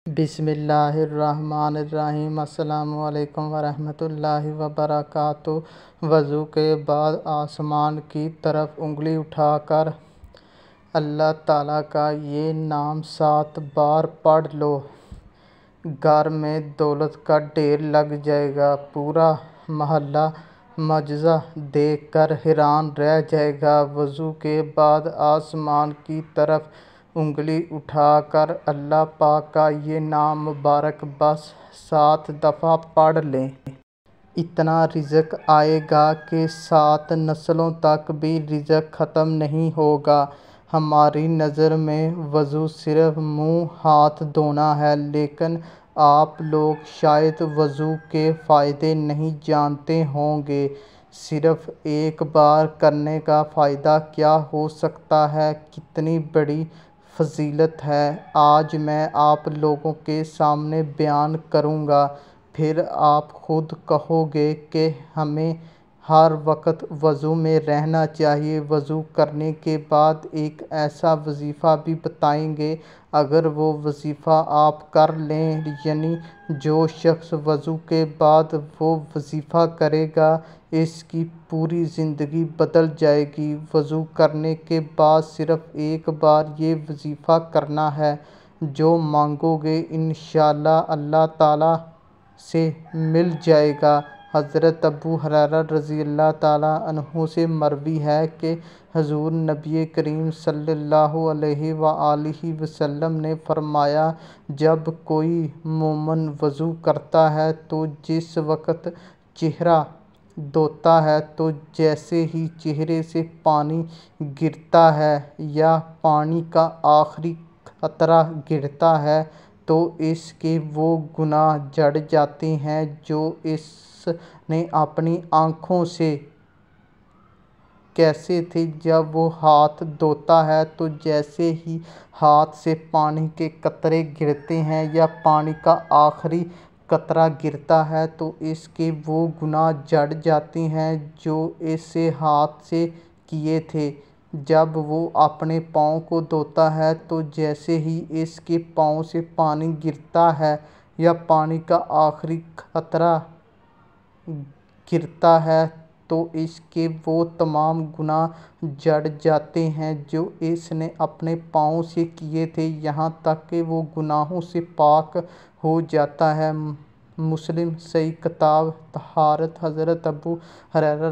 بسم اللہ الرحمن الرحیم۔ السلام علیکم ورحمۃ اللہ وبرکاتہ۔ وضو کے بعد آسمان کی طرف انگلی اٹھا کر اللہ تعالیٰ کا یہ نام 7 بار پڑھ لو۔ گھر میں دولت کا ڈھیر لگ جائے گا۔ پورا محلہ معجزہ دیکھ کر حیران رہ جائے گا۔ وضو کے بعد آسمان کی طرف انگلی اٹھا کر اللہ پاک کا یہ نام مبارک بس 7 دفعہ پڑھ لیں۔ اتنا رزق آئے گا کہ 7 نسلوں تک بھی رزق ختم نہیں ہوگا۔ ہماری نظر میں وضو صرف منہ ہاتھ دھونا ہے، لیکن آپ لوگ شاید وضو کے فائدے نہیں جانتے ہوں گے۔ صرف ایک بار کرنے کا فائدہ کیا ہو سکتا ہے، کتنی بڑی فضیلت ہے، آج میں آپ لوگوں کے سامنے بیان کروں گا۔ پھر آپ خود کہو گے کہ ہمیں ہر وقت وضو میں رہنا چاہیے۔ وضو کرنے کے بعد ایک ایسا وظیفہ بھی بتائیں گے، اگر وہ وظیفہ آپ کر لیں، یعنی جو شخص وضو کے بعد وہ وظیفہ کرے گا، اس کی پوری زندگی بدل جائے گی۔ وضو کرنے کے بعد صرف ایک بار یہ وظیفہ کرنا ہے، جو مانگو گے انشاءاللہ اللہ تعالیٰ سے مل جائے گا۔ حضرت ابو ہریرہ رضی اللہ تعالیٰ عنہ سے مروی ہے کہ حضور نبی کریم صلی اللہ علیہ وآلہ وسلم نے فرمایا، جب کوئی مومن وضو کرتا ہے تو جس وقت چہرہ دھوتا ہے تو جیسے ہی چہرے سے پانی گرتا ہے یا پانی کا آخری قطرہ گرتا ہے تو اس کے وہ گناہ جھڑ جاتے ہیں جو اس نے اپنی آنکھوں سے کیسے تھے۔ جب وہ ہاتھ دھوتا ہے تو جیسے ہی ہاتھ سے پانی کے قطرے گرتے ہیں یا پانی کا آخری قطرہ گرتا ہے تو اس کے وہ گناہ جھڑ جاتے ہیں جو اس ہاتھ سے کیے تھے۔ جب وہ اپنے پاؤں کو دھوتا ہے تو جیسے ہی اس کے پاؤں سے پانی گرتا ہے یا پانی کا آخری قطرہ گرتا ہے تو اس کے وہ تمام گناہ جھڑ جاتے ہیں جو اس نے اپنے پاؤں سے کیے تھے، یہاں تک کہ وہ گناہوں سے پاک ہو جاتا ہے۔ مسلم صحیح کتاب طہارت۔ حضرت ابو ہریرہ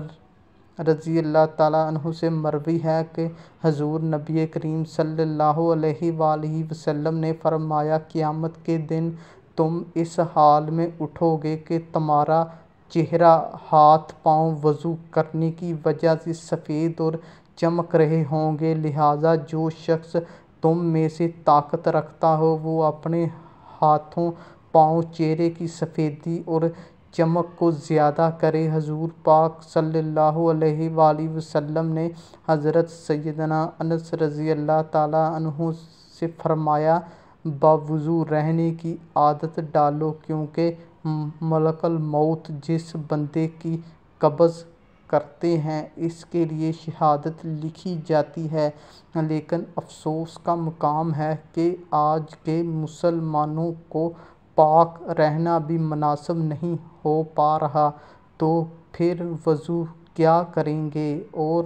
رضی اللہ تعالیٰ عنہ سے مروی ہے کہ حضور نبی کریم صلی اللہ علیہ وآلہ وسلم نے فرمایا، قیامت کے دن تم اس حال میں اٹھو گے کہ تمہارا چہرہ، ہاتھ پاؤں وضو کرنے کی وجہ سے سفید اور چمک رہے ہوں گے، لہٰذا جو شخص تم میں سے طاقت رکھتا ہو وہ اپنے ہاتھوں پاؤں چہرے کی سفیدی اور چمک کو زیادہ کرے۔ حضور پاک صلی اللہ علیہ وآلہ وسلم نے حضرت سیدنا انس رضی اللہ تعالیٰ عنہ سے فرمایا، باوضو رہنے کی عادت ڈالو، کیونکہ ملک الموت جس بندے کی قبض کرتے ہیں اس کے لیے شہادت لکھی جاتی ہے، لیکن افسوس کا مقام ہے کہ آج کے مسلمانوں کو پاک رہنا بھی مناسب نہیں ہو پا رہا، تو پھر وضو کیا کریں گے؟ اور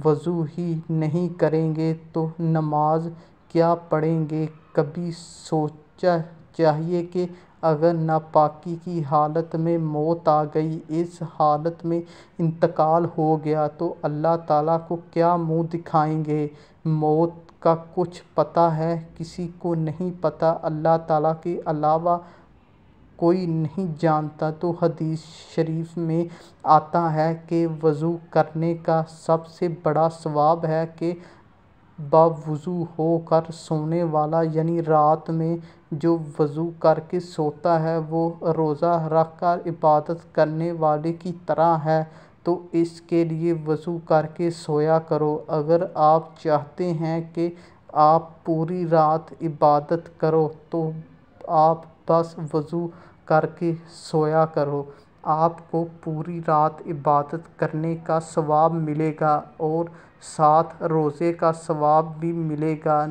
وضو ہی نہیں کریں گے تو نماز کیا پڑھیں گے؟ کبھی سوچا چاہیے کہ اگر ناپاکی کی حالت میں موت آ گئی، اس حالت میں انتقال ہو گیا تو اللہ تعالیٰ کو کیا منہ دکھائیں گے؟ موت کا کچھ پتہ ہے؟ کسی کو نہیں پتہ، اللہ تعالیٰ کے علاوہ کوئی نہیں جانتا۔ تو حدیث شریف میں آتا ہے کہ وضو کرنے کا سب سے بڑا ثواب ہے کہ باوضو ہو کر سونے والا، یعنی رات میں جو وضو کر کے سوتا ہے وہ روزہ رکھ کر عبادت کرنے والے کی طرح ہے، تو اس کے لیے وضو کر کے سویا کرو۔ اگر آپ چاہتے ہیں کہ آپ پوری رات عبادت کرو تو آپ بس وضو کر کے سویا کرو، آپ کو پوری رات عبادت کرنے کا ثواب ملے گا اور ساتھ روزے کا ثواب بھی ملے گا۔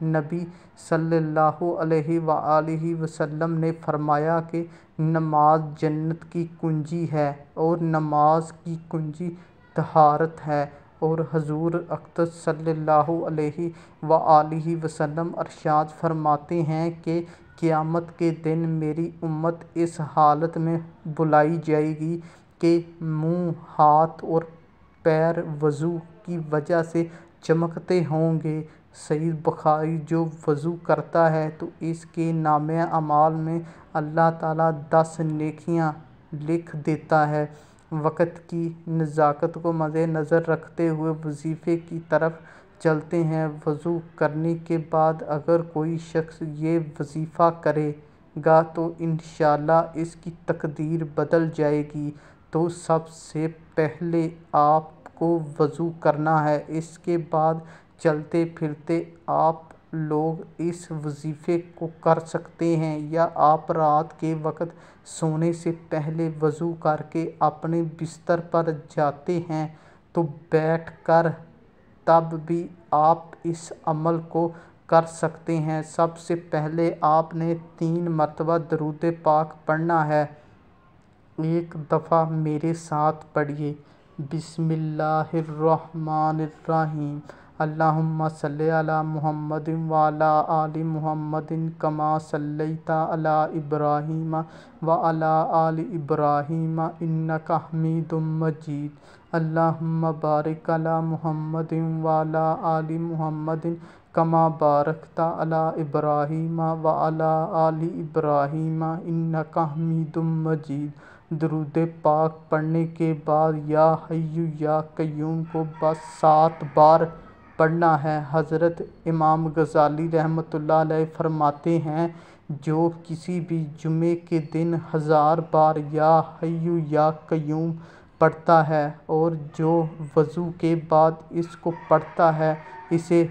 نبی صلی اللہ علیہ وآلہ وسلم نے فرمایا کہ نماز جنت کی کنجی ہے اور نماز کی کنجی طہارت ہے، اور حضور اقدس صلی اللہ علیہ وآلہ وسلم ارشاد فرماتے ہیں کہ قیامت کے دن میری امت اس حالت میں بلائی جائے گی کہ منہ، ہاتھ اور پیر وضو کی وجہ سے چمکتے ہوں گے۔ صحیح بخاری۔ جو وضو کرتا ہے تو اس کے نامہ اعمال میں اللہ تعالیٰ 10 نیکیاں لکھ دیتا ہے۔ وقت کی نزاکت کو مد نظر رکھتے ہوئے وظیفے کی طرف چلتے ہیں۔ وضو کرنے کے بعد اگر کوئی شخص یہ وظیفہ کرے گا تو انشاءاللہ اس کی تقدیر بدل جائے گی۔ تو سب سے پہلے آپ کو وضو کرنا ہے، اس کے بعد چلتے پھرتے آپ لوگ اس وظیفے کو کر سکتے ہیں، یا آپ رات کے وقت سونے سے پہلے وضو کر کے اپنے بستر پر جاتے ہیں تو بیٹھ کر تب بھی آپ اس عمل کو کر سکتے ہیں۔ سب سے پہلے آپ نے 3 مرتبہ درود پاک پڑھنا ہے۔ ایک دفعہ میرے ساتھ پڑھیے۔ بسم اللہ الرحمن الرحیم۔ اللہم صلی علی محمد وعلی آل محمد کما صلیت علی ابراہیم وعلی آل ابراہیم انک حمید مجید۔ اللہم بارک علی محمد وعلی آل محمد کما بارکت علی ابراہیم وعلی آل ابراہیم انک حمید مجید۔ درود پاک پڑھنے کے بعد یا حی یا قیوم کو بس 7 بار پڑھنا ہے۔ حضرت امام غزالی رحمۃ اللہ علیہ فرماتے ہیں، جو کسی بھی جمعے کے دن 1000 بار یا حی یا قیوم پڑھتا ہے اور جو وضو کے بعد اس کو پڑھتا ہے، اسے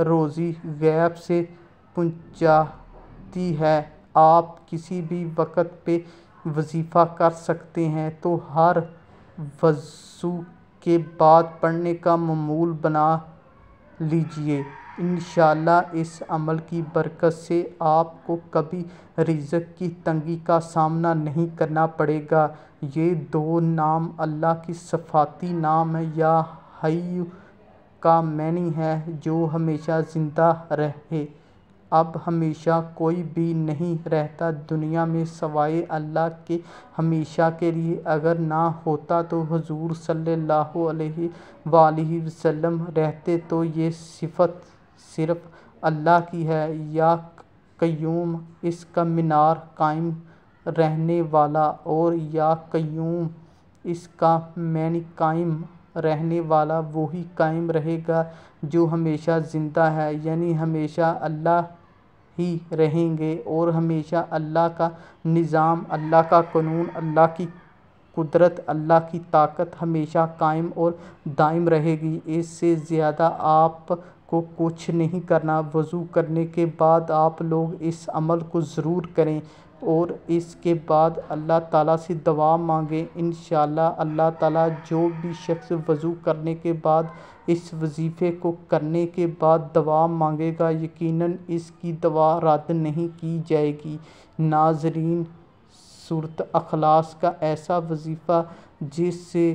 روزی غیب سے پہنچتی ہے۔ آپ کسی بھی وقت پہ وظیفہ کر سکتے ہیں، تو ہر وضو کے بعد پڑھنے کا معمول بنا لیجیے۔ انشاءاللہ اس عمل کی برکت سے آپ کو کبھی رزق کی تنگی کا سامنا نہیں کرنا پڑے گا۔ یہ 2 نام اللہ کے صفاتی نام ہیں۔ یا حی کا معنی ہے جو ہمیشہ زندہ رہے۔ اب ہمیشہ کوئی بھی نہیں رہتا دنیا میں سوائے اللہ کے، ہمیشہ کے لیے اگر نہ ہوتا تو حضور صلی اللہ علیہ وآلہ وسلم رہتے۔ تو یہ صفت صرف اللہ کی ہے۔ یا قیوم، اس کا مینار قائم رہنے والا، اور یا قیوم اس کا معنی قائم رہنے والا وہی قائم رہے گا جو ہمیشہ زندہ ہے، یعنی ہمیشہ اللہ ہی رہیں گے اور ہمیشہ اللہ کا نظام، اللہ کا قانون، اللہ کی قدرت، اللہ کی طاقت ہمیشہ قائم اور دائم رہے گی۔ اس سے زیادہ آپ کو کچھ نہیں کرنا۔ وضو کرنے کے بعد آپ لوگ اس عمل کو ضرور کریں اور اس کے بعد اللہ تعالیٰ سے دعا مانگیں۔ انشاءاللہ اللہ تعالیٰ جو بھی شخص وضو کرنے کے بعد اس وظیفے کو کرنے کے بعد دعا مانگے گا، یقیناً اس کی دعا رد نہیں کی جائے گی۔ ناظرین، سورۃ اخلاص کا ایسا وظیفہ جس سے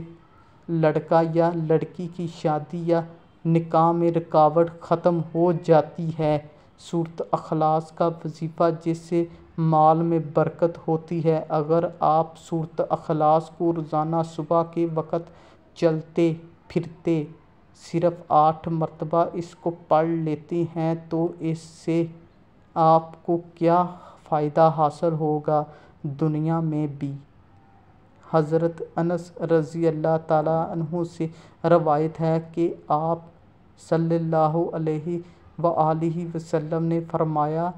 لڑکا یا لڑکی کی شادی یا نکاح میں رکاوٹ ختم ہو جاتی ہے۔ سورۃ اخلاص کا وظیفہ جس سے مال میں برکت ہوتی ہے۔ اگر آپ سورۃ اخلاص کو روزانہ صبح کے وقت چلتے پھرتے صرف 8 مرتبہ اس کو پڑھ لیتے ہیں تو اس سے آپ کو کیا فائدہ حاصل ہوگا دنیا میں بھی۔ حضرت انس رضی اللہ تعالیٰ عنہ سے روایت ہے کہ آپ صلی اللہ علیہ وآلہ وسلم نے فرمایا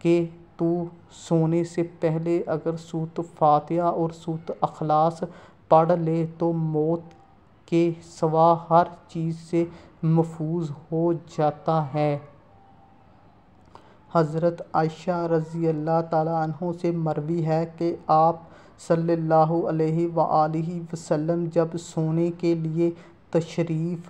کہ تو سونے سے پہلے اگر سورۃ فاتحہ اور سورۃ اخلاص پڑھ لے تو موت کے سوا ہر چیز سے محفوظ ہو جاتا ہے۔ حضرت عائشہ رضی اللہ تعالیٰ عنہ سے مروی ہے کہ آپ صلی اللہ علیہ وآلہ وسلم جب سونے کے لیے تشریف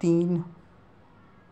3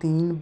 3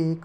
1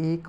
1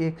1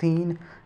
3